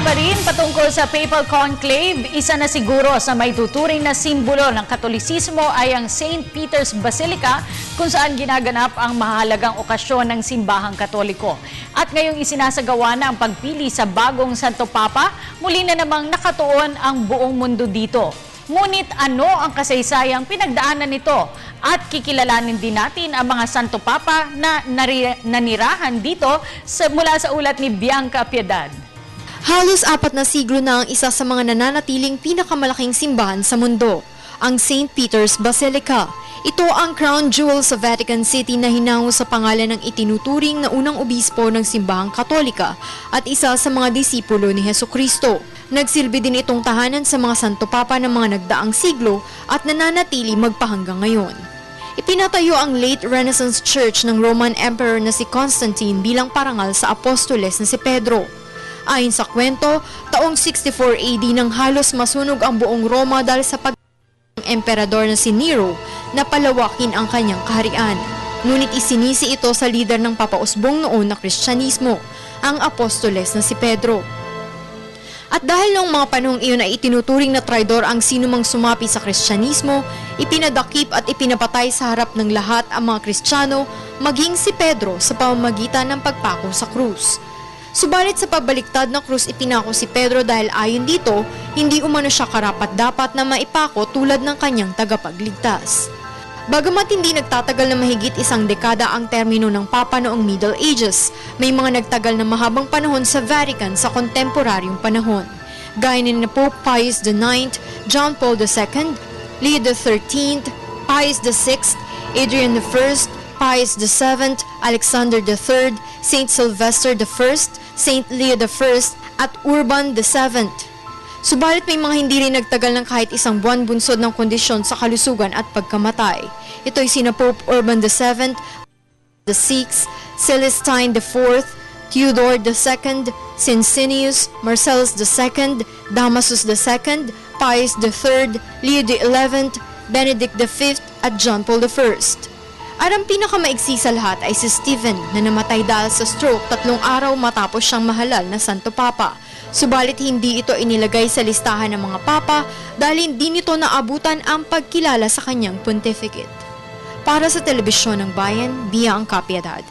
pa rin patungkol sa Papal Conclave, isa na siguro sa may tuturing na simbolo ng Katolisismo ay ang St. Peter's Basilica kung saan ginaganap ang mahalagang okasyon ng simbahang Katoliko. At ngayong isinasagawa na ang pagpili sa bagong Santo Papa, muli na namang nakatuon ang buong mundo dito. Ngunit ano ang kasaysayang pinagdaanan nito? At kikilalanin din natin ang mga Santo Papa na nanirahan dito mula sa ulat ni Bianca Piedad. Halos 4 na siglo na ang isa sa mga nananatiling pinakamalaking simbahan sa mundo, ang St. Peter's Basilica. Ito ang crown jewel sa Vatican City na hinango sa pangalan ng itinuturing na unang obispo ng simbahang Katolika at isa sa mga disipulo ni Hesukristo. Nagsilbi din itong tahanan sa mga Santo Papa ng mga nagdaang siglo at nananatili magpahanggang ngayon. Ipinatayo ang late Renaissance Church ng Roman Emperor na si Constantine bilang parangal sa apostoles na si Pedro. Ayon sa kwento, taong 64 AD nang halos masunog ang buong Roma dahil sa ng emperador na si Nero na palawakin ang kanyang kaharian. Ngunit isinisi ito sa lider ng papausbong noon na Kristyanismo, ang apostoles na si Pedro. At dahil noong mga panahong iyon ay itinuturing na traidor ang sinumang sumapi sa Kristyanismo, ipinadakip at ipinapatay sa harap ng lahat ang mga Kristiyano, maging si Pedro sa pamamagitan ng pagpako sa krus. Subalit sa pabaliktad na krus ipinako si Pedro dahil ayon dito, hindi umano siya karapat-dapat na maipako tulad ng kanyang tagapagligtas. Bagamat hindi nagtatagal na mahigit 1 dekada ang termino ng Papa noong Middle Ages, may mga nagtagal na mahabang panahon sa Vatican sa kontemporaryong panahon. Gaya ni Pope Pius IX, John Paul II, Leo XIII, Pius VI, Adrian I, Pius VII, Alexander III, Saint Sylvester I, Saint Leo I, at Urban VII. Subalit may mga hindi rin nagtagal ng kahit 1 buwan bunsod ng kondisyon sa kalusugan at pagkamatay. Ito'y sina Pope Urban VII, VI, Celestine IV, Theodore II, Cincinius, Marcellus II, Damasus II, Pius III, Leo XI, Benedict V, at John Paul I. At ang pinakamaigsi sa lahat ay si Stephen na namatay dahil sa stroke 3 araw matapos siyang mahalal na Santo Papa. Subalit hindi ito inilagay sa listahan ng mga papa dahil hindi nito naabutan ang pagkilala sa kanyang pontificate. Para sa Telebisyon ng Bayan, Bianca Piedad.